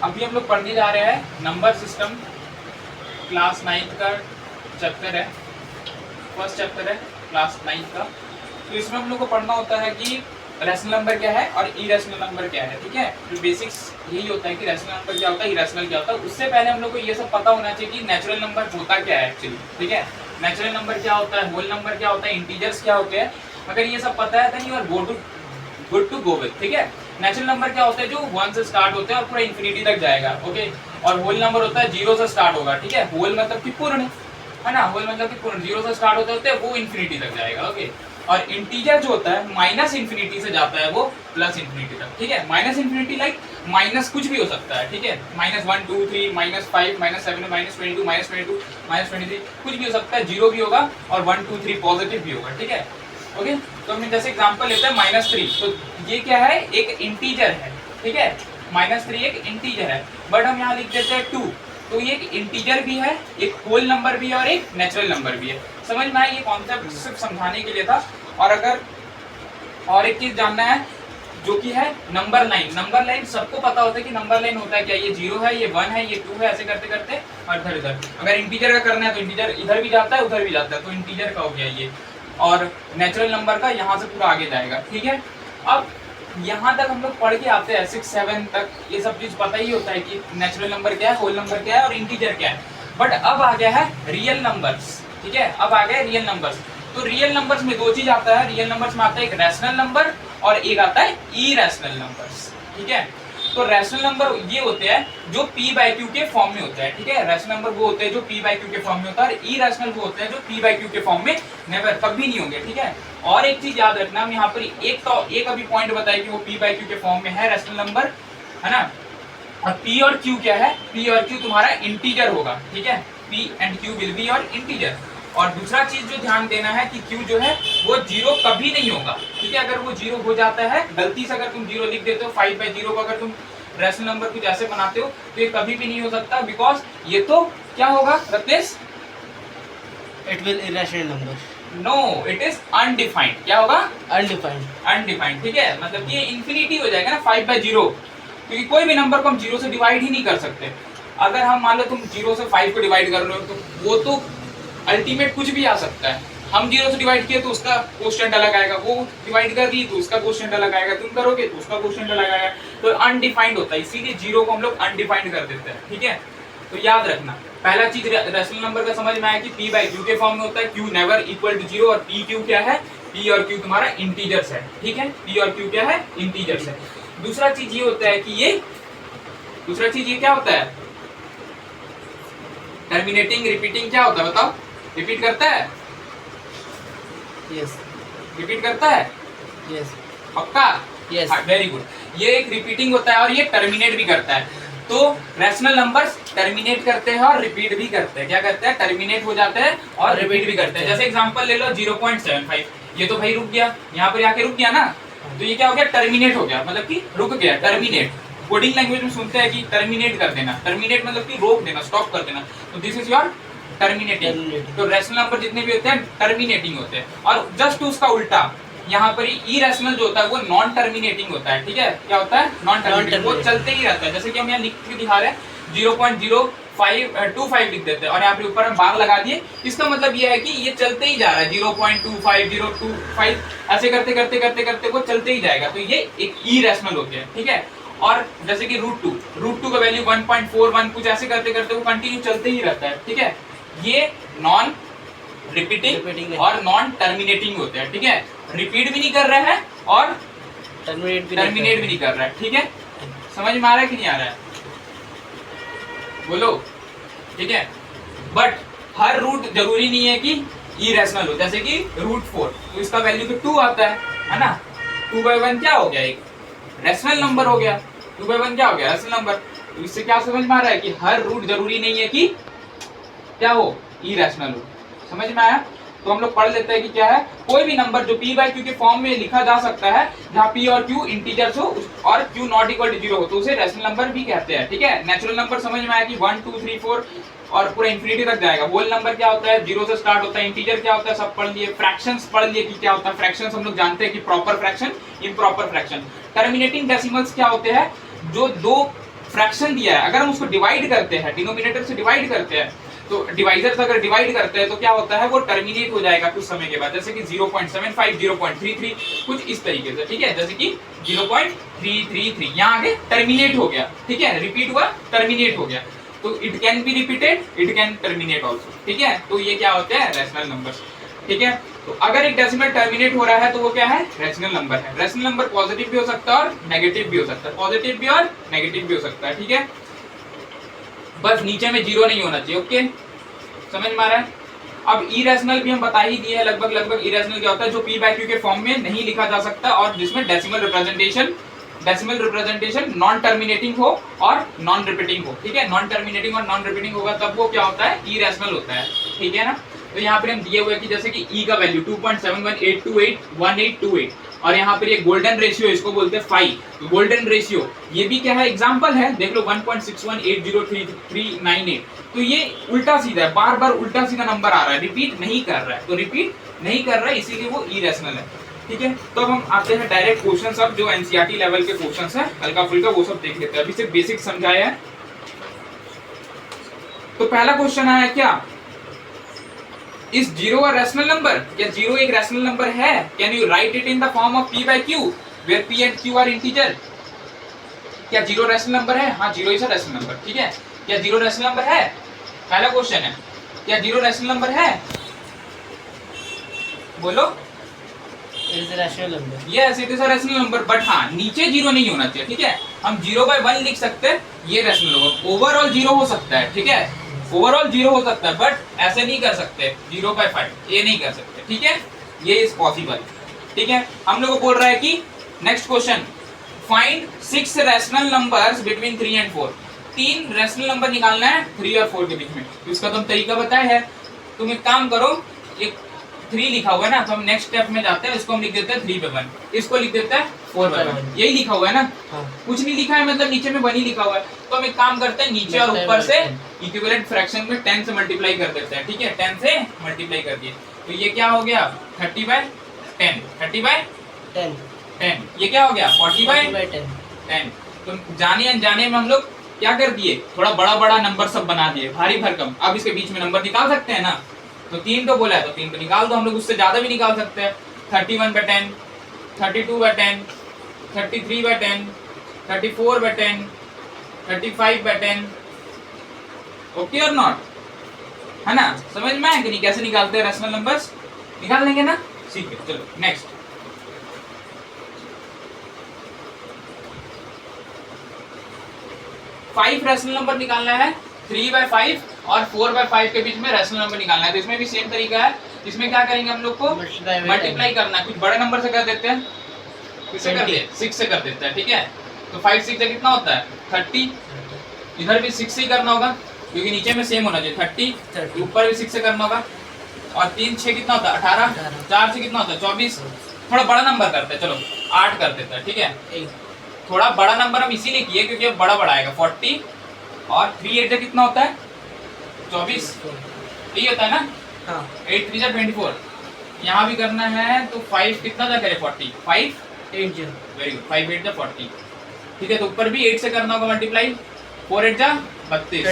अभी हम लोग पढ़ने जा रहे हैं नंबर सिस्टम, क्लास 9 का चैप्टर है, फर्स्ट चैप्टर है क्लास 9 का। तो इसमें हम लोग को पढ़ना होता है कि रैशनल नंबर क्या है और इरेशनल नंबर क्या है। ठीक है, तो बेसिक्स यही होता है कि रैशनल नंबर क्या होता है, इरेशनल क्या होता है। उससे पहले हम लोग को ये सब पता होना चाहिए कि नेचुरल नंबर होता क्या है एक्चुअली। ठीक है, नेचुरल नंबर क्या होता है, होल नंबर क्या होता है, इंटीजर्स क्या होते हैं। अगर ये सब पता है तो you are good to go with. ठीक है, नेचुरल नंबर क्या होता है, जो 1 से स्टार्ट होते हैं और पूरा इंफिनिटी तक जाएगा। ओके, और होल नंबर होता है 0 से स्टार्ट होगा। ठीक है, होल मतलब कि पूर्ण, है ना, होल मतलब कि पूर्ण 0 से स्टार्ट होते हैं वो इंफिनिटी तक जाएगा। ओके, और इंटीजर जो होता है माइनस इंफिनिटी से जाता है वो प्लस इंफिनिटी तक। ठीक है, माइनस इंफिनिटी लाइक माइनस कुछ भी हो सकता है। ठीक है, -1 2 3 -5 -7 -22 -22 -23 कुछ भी हो सकता है, 0 भी होगा और 1 2 3 पॉजिटिव भी होगा। ठीक है, ओके, तो हम जैसे एग्जांपल लेते हैं -3, तो ये क्या है, एक इंटीजर है। ठीक है, -3 एक इंटीजर है, बट हम यहाँ लिख देते हैं 2, तो ये एक इंटीजर भी है, एक होल नंबर भी है और एक नेचुरल नंबर भी है। समझ में आया, ये कॉन्सेप्ट सिर्फ समझाने के लिए था। और अगर और एक चीज जानना है जो कि है नंबर लाइन। नंबर लाइन सबको पता होता है कि नंबर लाइन होता है क्या, ये 0 है, ये 1 है, ये 2 है, ऐसे करते करते और इधर इधर। अगर इंटीजर का करना है तो इंटीजर इधर भी जाता है उधर भी जाता है, तो इंटीजर का हो गया ये, और नेचुरल नंबर का यहाँ से पूरा आगे जाएगा। ठीक है, अब यहाँ तक हम लोग पढ़ के आते हैं 6 7 तक, ये सब चीज पता ही होता है कि नेचुरल नंबर क्या है, होल नंबर क्या है और इंटीजर क्या है। बट अब आ गया है रियल नंबर्स। ठीक है, अब आ गया रियल नंबर्स। तो रियल नंबर्स में दो चीज आता है, रियल नंबर्स में आता है एक रैशनल नंबर और एक आता है इरेशनल नंबर्स। ठीक है, तो रैशनल नंबर ये होते हैं जो p/q के फॉर्म में होते हैं। ठीक है, रैशनल नंबर वो होते हैं जो p/q के फॉर्म में होता है, और इरेशनल वो होते हैं जो p/q के फॉर्म में नेवर कभी नहीं होंगे। ठीक है, और एक चीज याद रखना, हम यहाँ पर एक अभी पॉइंट बताए कि वो p/q के फॉर्म में है रैशनल नंबर, है ना। और p और q क्या है, p और q तुम्हारा इंटीजर होगा। ठीक है, p and q will be your integer. और दूसरा चीज जो ध्यान देना है कि q जो है वो 0 कभी नहीं होगा। ठीक है, अगर वो 0 हो जाता है गलती से, अगर तुम 0 लिख देते हो 5/0 को, अगर तुम रैशनल नंबर कुछ ऐसे बनाते हो तो ये कभी भी नहीं हो सकता, बिकॉज ये तो क्या होगा Ratnesh, it will irrational number, no it is undefined. क्या होगा, अनडिफाइंड, अनडिफाइंड। ठीक है, मतलब कि ये इंफिनिटी हो जाएगा ना 5/0, क्योंकि कोई भी नंबर को हम 0 से डिवाइड ही नहीं कर सकते। अगर हम मान लो तुम 0 से 5 को डिवाइड कर रहे हो तो वो तो अल्टीमेट कुछ भी आ सकता है। हम 0 से डिवाइड किए तो उसका क्वोशिएंट अलग आएगा, वो डिवाइड कर दी तो उसका क्वोशिएंट अलग आएगा, तुम करोगे तो उसका क्वोशिएंट अलग आएगा। तो अनडिफाइंड होता है, इसीलिए 0 को हम लोग अनडिफाइंड कर देते हैं। ठीक है, तो याद रखना पहला चीज रैशनल नंबर का समझ में आया कि p/q के फॉर्म में होता है, q नेवर इक्वल टू 0, और pq क्या है, p और q तुम्हारा इंटीजर्स है। ठीक है, p और q क्या है, इंटीजर्स है। दूसरा चीज ये होता है कि ये क्या होता है, टर्मिनेटिंग रिपीटिंग क्या होता है बताओ, रिपीट करता है, यस रिपीट करता है, यस पक्का, यस, वेरी गुड। ये एक रिपीटिंग होता है और ये टर्मिनेट भी करता है। तो रैशनल नंबर्स टर्मिनेट करते हैं और रिपीट भी करते हैं। क्या करते हैं, टर्मिनेट हो जाते हैं और रिपीट भी करते हैं। जैसे एग्जांपल ले लो 0.75, ये तो भाई रुक गया, यहाँ पर आके रुक गया ना, तो ये क्या हो गया, टर्मिनेट हो गया, मतलब कि रुक गया, टर्मिनेट। कोडिंग लैंग्वेज में सुनते हैं कि टर्मिनेट कर देना, टर्मिनेट मतलब कि रोक देना, स्टॉप कर देना, तो दिस इज योर टर्मिनेटिंग। तो रैशनल नंबर जितने भी होते हैं टर्मिनेटिंग होते हैं, और जस्ट उसका उल्टा यहाँ पर इरेशनल जो होता है वो नॉन टर्मिनेटिंग होता है। ठीक है, क्या होता है, नॉन टर्मिनेटिंग, वो चलते ही रहता है। जैसे कि हम यहाँ लिख के दिखा रहे हैं 0.0525 लिख देते हैं और यहाँ पे ऊपर हम बार लगा दिए, इसका मतलब ये है कि ये चलते ही जा रहा है, 0.25 0.25 ऐसे करते करते करते करते वो चलते ही जाएगा, तो ये एक इरेशनल होते हैं। ठीक है, और जैसे कि √2 का वैल्यू 1.41 कुछ ऐसे करते करते वो कंटिन्यू चलते ही रहता है। ठीक है, ये नॉन रिपीटिंग और नॉन टर्मिनेटिंग होते हैं। ठीक है, रिपीट भी नहीं कर रहे हैं और टर्मिनेट भी नहीं कर रहा है। ठीक है, समझ में आ रहा है कि नहीं आ रहा है, बोलो। ठीक है, बट हर रूट जरूरी नहीं है कि इरेशनल हो, जैसे कि √4 तो इसका वैल्यू तो 2 आता है ना, 2/1 क्या हो गया, एक रैशनल नंबर हो गया, 2/1 क्या हो गया, रैशनल नंबर। तो इससे क्या समझ में आ रहा है कि हर रूट जरूरी नहीं है कि क्या हो, इरेशनल हो। समझ में आया, तो हम लोग पढ़ लेते हैं कि क्या है, कोई भी नंबर जो p/q के फॉर्म में लिखा जा सकता है, जहाँ p और q इंटीजर्स हो और q नॉट इक्वल टू 0 हो, तो उसे रैशनल नंबर भी कहते हैं। ठीक है, नेचुरल नंबर समझ में आया कि 1 2 3 4 और पूरा इंफिनिटी तक जाएगा। होल नंबर क्या होता है, 0 से स्टार्ट होता है, इंटीजर क्या होता है सब पढ़ लिए, फ्रैक्शंस पढ़ लिए कि क्या होता है, फ्रैक्शंस हम लोग जानते हैं कि proper fraction, improper fraction. Terminating decimals क्या होते हैं, जो दो फ्रैक्शन दिया है, अगर हम उसको डिवाइड करते हैं, डिनोमिनेटर से डिवाइड करते हैं, तो डिवाइजर से अगर डिवाइड करते हैं तो क्या होता है, वो टर्मिनेट हो जाएगा कुछ समय के बाद, जैसे कि 0.75, 0.33, कुछ इस तरीके से, ठीक है, जैसे कि 0.333 यहाँ आगे टर्मिनेट हो गया, ठीक है, रिपीट हुआ, टर्मिनेट हो गया, तो it can be repeated, it can terminate also, ठीक है, तो ये क्या होते हैं, रैशनल नंबर्स, ठीक है। तो अगर एक डेसिमल टर्मिनेट हो रहा है तो वो क्या है, रैशनल नंबर है। रैशनल नंबर पॉजिटिव भी हो सकता है और नेगेटिव भी हो सकता है, पॉजिटिव भी और नेगेटिव भी हो सकता है, ठीक है, बस नीचे में जीरो नहीं होना चाहिए, ओके, समझ में आ रहा है। अब इरेशनल भी हम बता ही दिए हैं लगभग इरेशनल क्या होता है, जो p बाय q के फॉर्म में नहीं लिखा जा सकता और जिसमें डेसिमल रिप्रेजेंटेशन नॉन टर्मिनेटिंग हो और नॉन रिपीटिंग हो, ठीक है, नॉन टर्मिनेटिंग और नॉन रिपीटिंग होगा तब वो क्या होता है, इरेशनल होता है, ठीक है ना। तो यहाँ पर हम दिए हुए कि जैसे कि e का वैल्यू 2.71828128 और यहाँ पर ये गोल्डन रेशियो, इसको बोलते हैं 5, तो गोल्डन रेशियो ये भी क्या है, एग्जांपल है, देख लो 1.61803398, तो ये उल्टा सीधा है, बार बार उल्टा सीधा नंबर आ रहा है, रिपीट नहीं कर रहा है, तो रिपीट नहीं कर रहा है इसीलिए वो इरेशनल है, ठीक है। तो अब हम आते हैं डायरेक्ट क्वेश्चंस, अब जो एनसीईआरटी लेवल के क्वेश्चंस है हल्का फुल्का वो सब देख लेते हैं, अभी सिर्फ बेसिक समझाया है। तो पहला क्वेश्चन आया क्या, is zero a rational number, क्या जीरो एक रैशनल नंबर है, can you write it in the form of p by q where p and q are integer, क्या जीरो रैशनल नंबर है, हाँ zero is a rational number, ठीक है, क्या zero rational number है, पहला क्वेश्चन है, क्या जीरो रैशनल नंबर है, बोलो, it is a rational number, yes it is a rational number, but हाँ नीचे जीरो नहीं होना चाहिए, ठीक है, हम 0/1 लिख सकते हैं, ये रैशनल नंबर, ओवरऑल जीरो हो सकता है, ठीक है, ओवरऑल जीरो हो सकता है, बट ऐसे नहीं कर सकते 0/5, ये नहीं कर सकते, ठीक है, ये इज पॉसिबल, ठीक है। हम लोग को बोल रहा है कि next question, find 6 rational numbers between 3 and 4, 3 rational number निकालना है 3 और 4 के बीच में, तो इसका तुम तरीका बताया है, तुम एक काम करो, एक 3 लिखा हुआ है ना, तो हम नेक्स्ट स्टेप में जाते हैं, इसको हम लिख देते हैं 3/1, इसको लिख देते हैं 4/1, यही लिखा हुआ है ना, हाँ, कुछ नहीं लिखा है, मतलब नीचे में 1 ही लिखा हुआ है, तो हम एक काम करते हैं, नीचे और ऊपर से इक्विवेलेंट फ्रैक्शन में 10 से मल्टीप्लाई कर देते हैं, ठीक है, 10 से मल्टीप्लाई कर दिए, तो ये क्या हो गया 30/10, 30/10, ये क्या हो गया 40/10, तो जाने अनजाने में हम लोग क्या कर दिए, थोड़ा बड़ा बड़ा नंबर सब बना दिए, भारी भरकम, अब इसके बीच में नंबर निकाल सकते हैं ना, तो 3 तो बोला है तो 3 तो निकाल दो, हम लोग उससे ज्यादा भी निकाल सकते हैं, 31/10, 32/10, 33/10, 34/10, 35/10, ओके और नॉट, है ना, समझ में आया कि नहीं कैसे निकालते हैं रैशनल नंबर्स, निकाल लेंगे ना, ठीक है, चलो नेक्स्ट, 5 रैशनल नंबर निकालना है, 3/5 और 4/5 के बीच में रैशनल नंबर निकालना है, तो इसमें भी सेम तरीका है, इसमें क्या करेंगे हम लोग को मल्टीप्लाई करना है, कुछ बड़े नंबर से कर देते हैं, किससे कर देते हैं 6 से कर देते हैं, ठीक है, तो 5 6 से कितना होता है 30, इधर भी 6 से ही करना होगा क्योंकि नीचे में सेम होना चाहिए 30, ऊपर भी 6 से करना होगा, और 3 6 कितना होता है 18, 4 से कितना होता है 24, थोड़ा बड़ा नंबर करते हैं, चलो 8 कर देते हैं, ठीक है, थोड़ा बड़ा नंबर हम इसीलिए किए क्योंकि अब बड़ा बड़ा आएगा 40, और 3 8 से कितना होता है 24, यही होता है ना, हाँ, 8 3 24, यहाँ भी करना है, तो 5 कितना जा करे 40, 5 8 वेरी गुड, 5 8 40, ठीक है, तो ऊपर भी 8 से करना होगा मल्टीप्लाई, 4 8 32,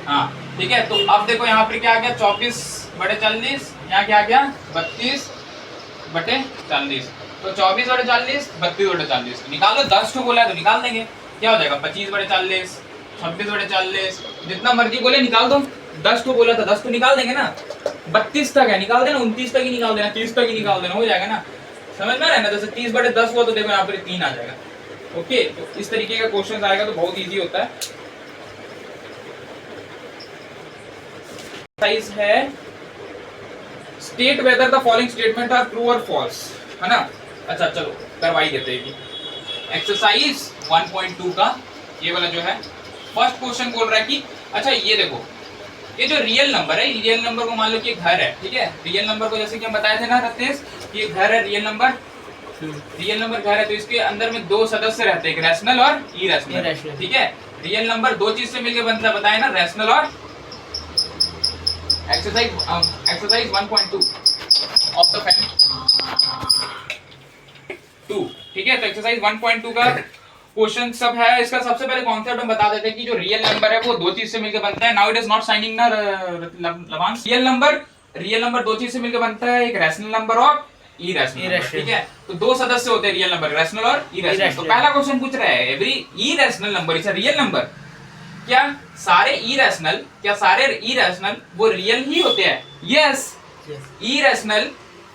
हाँ ठीक है, तो अब देखो यहाँ पर क्या आ गया 24/40, यहाँ क्या आ गया 32/40, तो 24/40, 32/40, निकालो, 10 को बोला है तो निकाल देंगे, क्या हो जाएगा 25/40, 26/40, जितना मर्जी बोले निकाल दो, 10 को बोला था 10 को निकाल देंगे ना, 32 तक है निकाल देना, 29 तक ही निकाल देना, 30 तक ही निकाल देना, हो जाएगा ना, समझ में आ रहा है ना, जैसे 30/10 हुआ तो देखो यहाँ पर 3 आ जाएगा, ओके, तो इस तरीके का क्वेश्चन आएगा तो बहुत ईजी होता है। साइज है state whether the following statement are true और फॉल्स, है ना, अच्छा चलो करवाई देते हैं, एक्सरसाइज 1.2 का ये वाला जो है फर्स्ट क्वेश्चन बोल रहा है कि अच्छा ये देखो, ये जो रियल नंबर है, रियल नंबर को मान लो कि घर है, ठीक है, रियल नंबर को जैसे कि हम बताए थे ना रत्नेश, ये घर है, रियल नंबर घर है, तो इसके अंदर में 2 सदस्य रहते हैं, एक रैशनल और इरेशनल, ठीक है, रियल नंबर 2 चीज से मिलकर बनता है, बताया ना, रैशनल और एक्सरसाइज 1.2 ऑफ द 2, ठीक है, तो एक्सरसाइज 1.2 का क्वेश्चन सब है। इसका सबसे पहले कॉन्सेप्ट हम बता देते हैं कि जो रियल नंबर है वो दो चीज से मिलकर बनता है। Now it is not signing ना लवांश। रियल नंबर दो चीज से मिलकर बनता है, एक रैशनल नंबर और इरेशनल। ठीक है, तो दो सदस्य होते हैं रियल नंबर, रैशनल और इरेशनल। तो पहला क्वेश्चन पूछ रहा है every irrational number is a real number. क्या सारे इरेशनल वो रियल ही होते हैं? यस। इरेशनल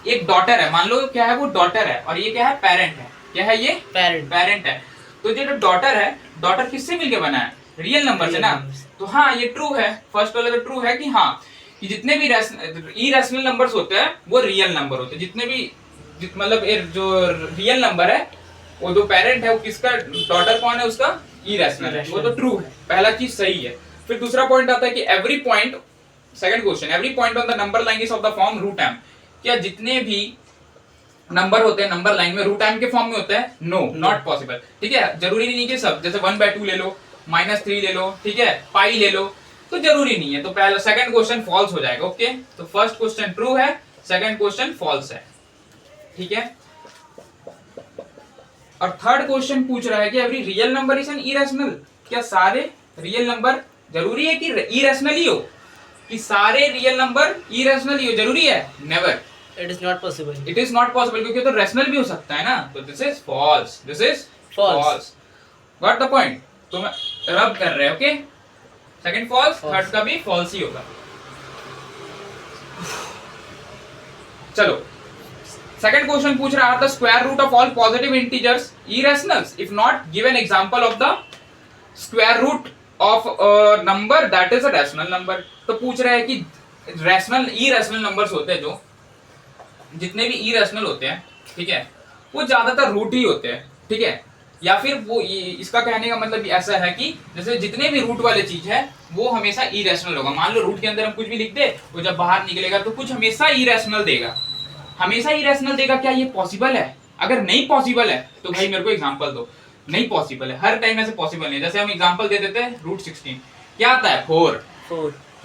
एक डॉटर है, मान लो क्या है, वो डॉटर है, और ये क्या है, पेरेंट है। क्या है ये? पेरेंट है। तो जो डॉटर है, डॉटर किससे मिलके बना है? रियल नंबर से ना। तो हाँ, ये ट्रू है, फर्स्ट वाला तो ट्रू है कि हाँ, कि जितने भी इरेशनल नंबर्स होते हैं वो रियल नंबर होते हैं। जितने भी मतलब जो रियल नंबर है, वो जो पेरेंट है वो किसका, डॉटर कौन है उसका? इरेशनल है। वो तो ट्रू है, पहला चीज सही है। फिर दूसरा पॉइंट आता है कि every point, second question, every point on the number line is of the form root m. क्या जितने भी नंबर होते हैं नंबर लाइन में रूट एम के फॉर्म में होता है? No, not possible. ठीक है, जरूरी नहीं कि सब, जैसे 1/2 ले लो, -3 ले लो, ठीक है, पाई ले लो, तो जरूरी नहीं है। तो पहला सेकंड क्वेश्चन फॉल्स हो जाएगा। ओके, तो फर्स्ट क्वेश्चन ट्रू है, सेकंड क्वेश्चन फॉल्स है। ठीक है, और थर्ड क्वेश्चन पूछ रहा है कि every real number is an irrational. क्या सारे रियल नंबर, जरूरी है कि इरेशनल ही हो, कि सारे रियल नंबर इरेशनल ही हो, जरूरी है? Never, it is not possible. It is not possible, क्योंकि तो रैशनल भी हो सकता है ना। तो this is false, this is false. Got the point? तो मैं रब कर रहे हैं। ओके, सेकंड फॉल्स, थर्ड का भी फॉल्स ही होगा। चलो, सेकंड क्वेश्चन पूछ रहा है the square root of all positive integers irrationals if not give an example of the square root of number that is a rational number. तो पूछ रहा है कि रैशनल इरेशनल नंबर्स होते हैं, जो जितने भी इरेशनल होते हैं, ठीक है, वो ज्यादातर रूट ही होते हैं। ठीक है, या फिर वो इसका कहने का मतलब ऐसा है कि जैसे जितने भी रूट वाले चीज है वो हमेशा इरेशनल होगा। मान लो रूट के अंदर हम कुछ भी लिख दे, वो जब बाहर निकलेगा तो कुछ हमेशा इरेशनल देगा, हमेशा इरेशनल देगा। क्या ये पॉसिबल है? अगर नहीं पॉसिबल है तो भाई मेरे को एग्जांपल दो। नहीं पॉसिबल है, हर टाइम ऐसे पॉसिबल नहीं। जैसे हम एग्जांपल दे देते हैं, रूट 16 क्या आता है? 4।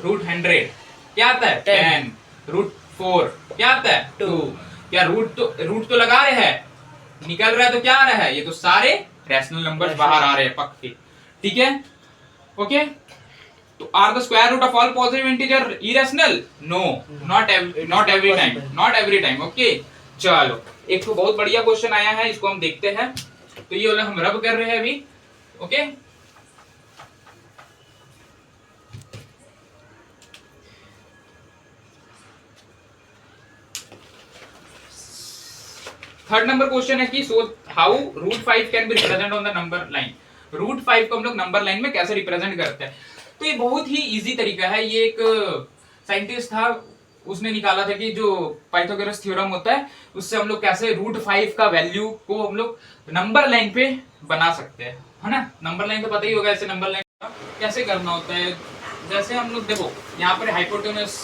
रूट 100 क्या आता है? 10। रूट 4 क्या आता है? 2। क्या रूट तो लगा रहे हैं, निकल रहा है तो क्या आ रहा है? ये तो सारे रैशनल नंबर्स बाहर आ रहे हैं पक्के। ठीक है, ओके। तो are the square root of all positive integer irrational? No, not every time, not every time. Okay, चलो एक तो बहुत बढ़िया क्वेश्चन आया है, इसको हम देखते हैं। तो ये वाला हम रब कर रहे हैं अभी। ओके, थर्ड नंबर क्वेश्चन है कि so how root 5 can be represent on the number line. Root 5 को हम लोग नंबर लाइन में कैसे रिप्रेजेंट करते हैं? तो ये बहुत ही इजी तरीका है। ये एक साइंटिस्ट था, उसने निकाला था कि जो पाइथागोरस थ्योरम होता है उससे हम लोग कैसे रूट 5 का वैल्यू को हम लोग नंबर लाइन पे बना सकते हैं, है ना। नंबर लाइन तो पता ही होगा, ऐसे नंबर लाइन कैसे करना होता है। जैसे हम लोग देखो यहाँ पर हाइपोटेनस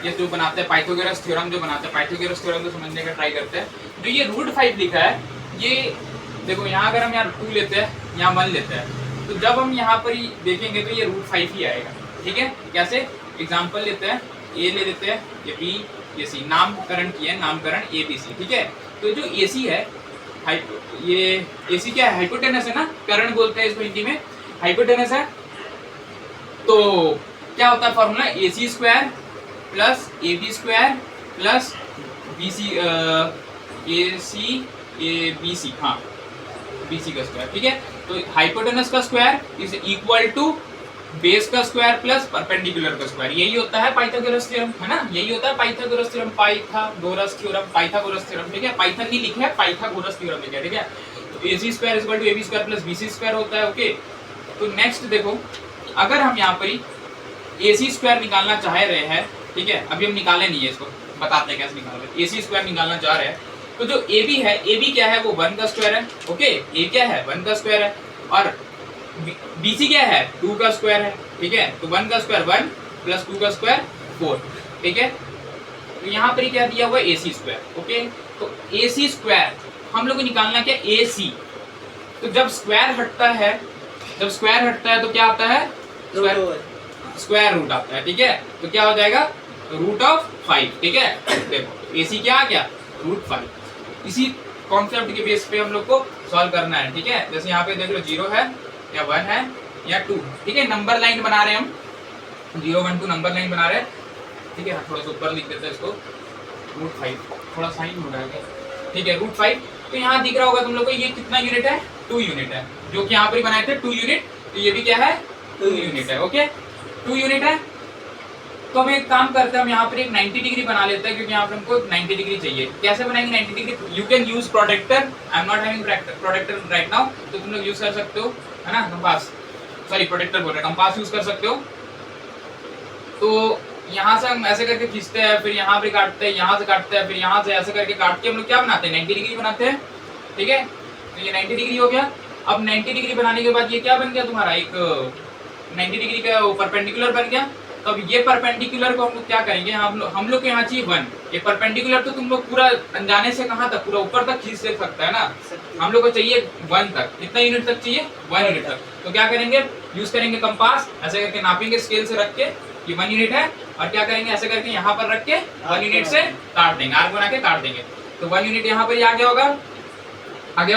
ये जो बनाते हैं, पाइथागोरस थ्योरम जो बनाते हैं, पाइथागोरस थ्योरम को समझने का ट्राई करते हैं। जो ये रूट 5 लिखा है, ये देखो यहाँ अगर हम यहाँ 2 लेते हैं, यहाँ 1 लेते हैं, तो जब हम यहाँ पर ही देखेंगे तो ये रूट 5 ही आएगा। ठीक है, कैसे? एग्जाम्पल लेते हैं, ए ले लेते हैं, ये बी, ये सी, नामकरण किया है, नामकरण ए बी सी। ठीक है, तो जो ए सी है, ये ए सी क्या है? हाइपोटेनस है ना, करण बोलते हैं इसको हिंदी में, हाइपोटेनस है। तो क्या होता है formula? A C square plus A B square plus B C, A C A B C, हाँ बी सी का स्क्वायर। ठीक है, तो हाइपोटेनस का square is equal to base का स्क्वायर प्लस परपेंडिकुलर का स्क्वायर। यही होता है पाइथागोरस थ्योरम, है ना, यही होता है Pythagoras theorem, Pythagoras theorem, Pythagoras theorem. ठीक है, पाइथन नहीं लिखा है, पाइथागोरस थ्योरम लिखा है। ठीक है, तो A C square is equal to A B square plus B C square होता है। ओके, तो नेक्स्ट देखो, अगर हम यहाँ पर ए सी स्क्वायर निकालना चाह रहे हैं, ठीक है, अभी हम निकाले नहीं है, इसको बताते हैं कैसे निकाल रहे हैं। ए सी स्क्वायर निकालना चाह रहे हैं, तो जो ए बी है, ए बी क्या है? वो 1 का स्क्वायर है। ओके, ए क्या है? 1 का स्क्वायर है, और बी सी क्या है? 2 का स्क्वायर है। ठीक है, तो 1 का स्क्वायर 1 प्लस 2 का स्क्वायर 4। ठीक है, तो यहाँ पर क्या दिया हुआ है? ए सी स्क्वायर। ओके, तो ए सी स्क्वायर हम लोग को निकालना क्या? ए सी। तो जब स्क्वायर हटता है, तो क्या आता है? स्क्वायर रूट आता है। ठीक है, तो क्या हो जाएगा? Root of 5। ठीक है, देखो ए सी क्या आ गया? रूट 5। इसी कॉन्सेप्ट के बेस पे हम लोग को सॉल्व करना है, ठीक है। जैसे यहाँ पे देख लो 0 है या 1 है या 2, ठीक है। नंबर लाइन बना रहे हैं हम, 0 1 2 नंबर लाइन बना रहे हैं, ठीक है। थोड़ा सा ऊपर लिख देते हैं इसको, √5, थोड़ा साइन हो रहा है, ठीक है, √5। तो यहाँ दिख रहा होगा तुम लोग को ये कितना यूनिट है, 2 यूनिट है, जो कि यहाँ पर बनाए थे 2 यूनिट, तो ये भी क्या है 2 यूनिट है, ओके 2 यूनिट है। तो हम एक काम करते हैं, हम यहाँ पर एक 90 डिग्री बना लेते हैं, क्योंकि यहाँ पर हमको 90 डिग्री चाहिए। कैसे बनाएंगे 90 degree? You can use protractor, I am not having protractor right now, तो तुम लोग यूज कर सकते हो, है ना, कंपास, सॉरी प्रोटेक्टर बोल रहे हैं, कंपास यूज कर सकते हो। तो यहाँ से हम ऐसे करके खींचते हैं, फिर यहाँ पे काटते हैं, यहाँ से काटते हैं, फिर यहाँ से ऐसे करके काट के हम लोग क्या बनाते हैं 90 डिग्री बनाते हैं, ठीक है। तो ये 90 डिग्री हो गया। अब 90 डिग्री बनाने के बाद ये क्या बन गया तुम्हारा, एक 90 डिग्री का परपेंडिकुलर बन गया। तो अब ये परपेंडिकुलर को हम लोग क्या करेंगे, हम लोग के यहाँ चाहिए 1, ये परपेंडिकुलर तो तुम लोग पूरा अनजाने से कहाँ तक, पूरा ऊपर तक खींच दे सकता है ना, हम लोग को चाहिए 1 तक, कितना यूनिट तक चाहिए 1 यूनिट तक। तो क्या करेंगे, यूज करेंगे कंपास, ऐसे करके नापेंगे स्केल से रख के, ये 1 यूनिट है, और क्या करेंगे ऐसे करके यहाँ पर रख के 1 यूनिट से काट देंगे, आर्क बना के काट देंगे। तो 1 यूनिट यहाँ पर ही आ गया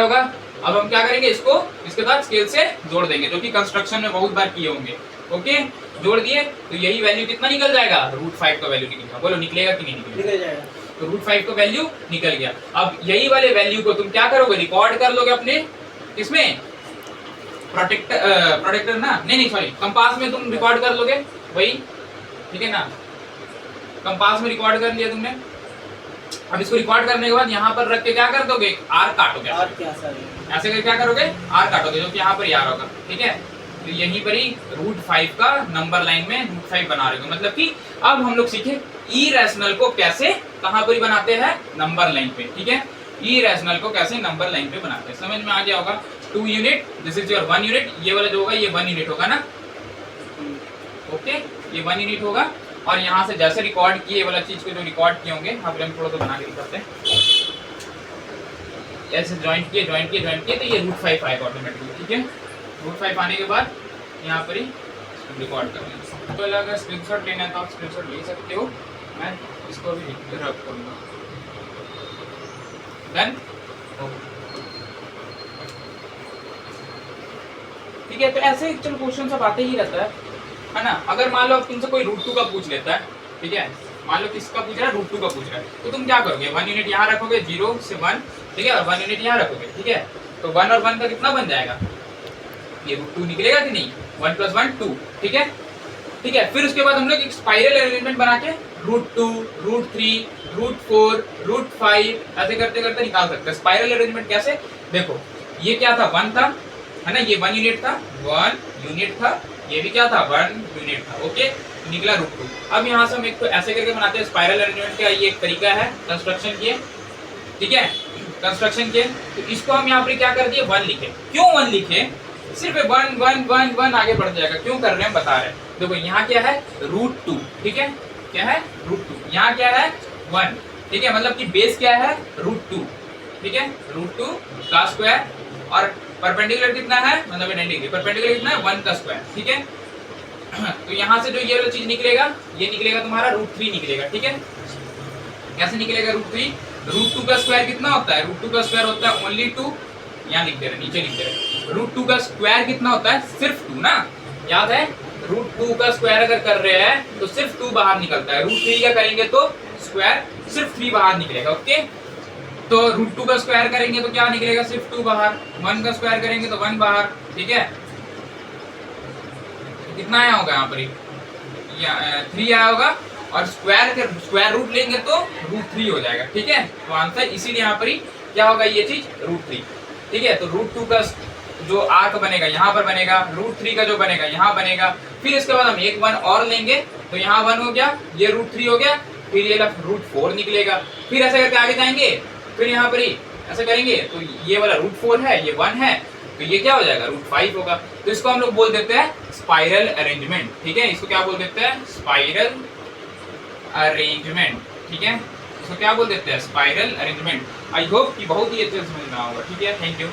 होगा। अब हम क्या करेंगे, इसको इसके साथ स्केल से जोड़ देंगे, जो कि कंस्ट्रक्शन में बहुत बार किए होंगे, ओके। जोड़ दिए तो यही वैल्यू कितना निकल जाएगा, √5 का वैल्यू निकलेगा। बोलो निकलेगा कि नहीं निकलेगा? निकल जाएगा। तो √5 का वैल्यू निकल गया। अब यही वाले वैल्यू को तुम क्या करोगे, रिकॉर्ड कर लोगे अपने इसमें, प्रोटेक्टर ना, नहीं सॉरी, कंपास में तुम रिकॉर्ड कर लोगे वही, ठीक है ना। कंपास में रिकॉर्ड कर लिया तुमने। अब इसको रिकॉर्ड करने के बाद यहाँ पर रख के क्या कर दोगे, आर काटोगे, ऐसे करके क्या करोगे, आर काटोगे, जो कि यहाँ पर यार होगा, ठीक है। तो यहीं पर ही √5 का नंबर लाइन में √5 बना रहे हो। मतलब कि अब हम लोग सीखे इरेशनल को कैसे कहाँ पर बनाते हैं, नंबर लाइन पे, ठीक है। इरेशनल को कैसे नंबर लाइन पे बनाते हैं, समझ में आ गया होगा। 2 unit, this is your 1 unit, ये वाला जो होगा ये 1 यूनिट होगा ना, ओके, ये 1 यूनिट होगा। और यहाँ से जैसे रिकॉर्ड किए वाला चीज को जो रिकॉर्ड किए होंगे, हम थोड़ा सा बना के दिखाते हैं, ऐसे ज्वाइंट किए, तो ये √5 आएगा ऑटोमेटिकली, ठीक है। √5 आने के बाद यहाँ पर ही रिकॉर्ड कर लेंगे। तो अगर स्क्रीनशॉट लेना है तो आप स्क्रीनशॉट ले सकते हो, मैं इसको भी रब करूँगा, डन, ठीक है। तो ऐसे चलो क्वेश्चन सब आते ही रहता है ना। अगर मान लो तुमसे कोई √2 का पूछ लेता है, ठीक है, मान लो किसका पूछ रहा है, √2 का पूछ रहा है, तो तुम क्या करोगे, 1 यूनिट यहाँ रखोगे, 0 से 1, ठीक है, और 1 यूनिट यहाँ रखोगे, ठीक है। तो 1 और 1 का कितना बन जाएगा, ये √2 निकलेगा कि नहीं, 1 + 1 2, ठीक है, ठीक है। फिर उसके बाद हम लोग एक स्पाइरल अरेंजमेंट बना के √2, √3, √4, √5 ऐसे करते करते निकाल सकते हैं। स्पाइरल अरेंजमेंट कैसे, देखो ये क्या था, 1 था, है ना, ये 1 यूनिट था, 1 यूनिट था, ये भी क्या था 1 यूनिट था, ओके, निकला √2। अब यहाँ से हम एक तो ऐसे करके बनाते हैं स्पाइरल अरेंजमेंट का, ये एक तरीका है कंस्ट्रक्शन किए, ठीक है, कंस्ट्रक्शन किए। तो इसको हम यहाँ पर क्या कर दिए, 1 लिखे। क्यों 1 लिखे, सिर्फ 1 1 1 1 आगे बढ़ जाएगा, क्यों कर रहे हैं बता रहे हैं। देखो यहाँ क्या है √2, ठीक है, क्या है √2, यहाँ क्या है 1, ठीक है, मतलब कि बेस क्या है √2, ठीक है, √2 का स्क्वायर, और परपेंडिकुलर कितना है, मतलब 90 डिग्री, परपेंडिकुलर कितना है 1 का स्क्वायर, ठीक है। तो यहाँ से जो ये वाला चीज निकलेगा, ये निकलेगा तुम्हारा √3 निकलेगा, ठीक है। कैसे निकलेगा √3, √2 का स्क्वायर कितना होता है, √2 का स्क्वायर होता है ओनली 2, यहाँ लिख दे रहे, नीचे लिख दे रहे, √2 का स्क्वायर कितना होता है, सिर्फ 2 ना, याद है, √2 का स्क्वायर अगर कर रहे हैं तो सिर्फ 2 बाहर निकलता है, √3 का करेंगे तो स्क्वायर सिर्फ 3 बाहर निकलेगा, ओके। तो √2 का स्क्वायर करेंगे तो क्या निकलेगा, सिर्फ 2 बाहर, 1 का स्क्वायर करेंगे तो 1 बाहर, ठीक है। कितना आया होगा यहाँ पर, 3 आया होगा, और स्क्वायर रूट लेंगे तो √3 हो जाएगा, ठीक है। तो आंसर इसीलिए यहाँ पर ही क्या होगा, ये चीज √3, ठीक है। तो √2 का जो आर्क बनेगा यहाँ पर बनेगा, √3 का जो बनेगा यहाँ बनेगा, फिर इसके बाद हम एक 1 और लेंगे, तो यहाँ 1 हो गया, ये √3 हो गया, फिर ये √4 निकलेगा, फिर ऐसे करके आगे जाएंगे, फिर यहाँ पर ही ऐसे करेंगे, तो ये वाला √4 है, ये 1 है, तो ये क्या हो जाएगा √5 होगा। तो इसको हम लोग बोल देते हैं स्पाइरल अरेंजमेंट, ठीक है, इसको क्या बोल देते हैं, स्पाइरल अरेंजमेंट, ठीक है, इसको क्या बोल देते हैं, स्पाइरल अरेंजमेंट। आई होप कि बहुत ही अच्छे से समझना होगा, ठीक है, थैंक यू।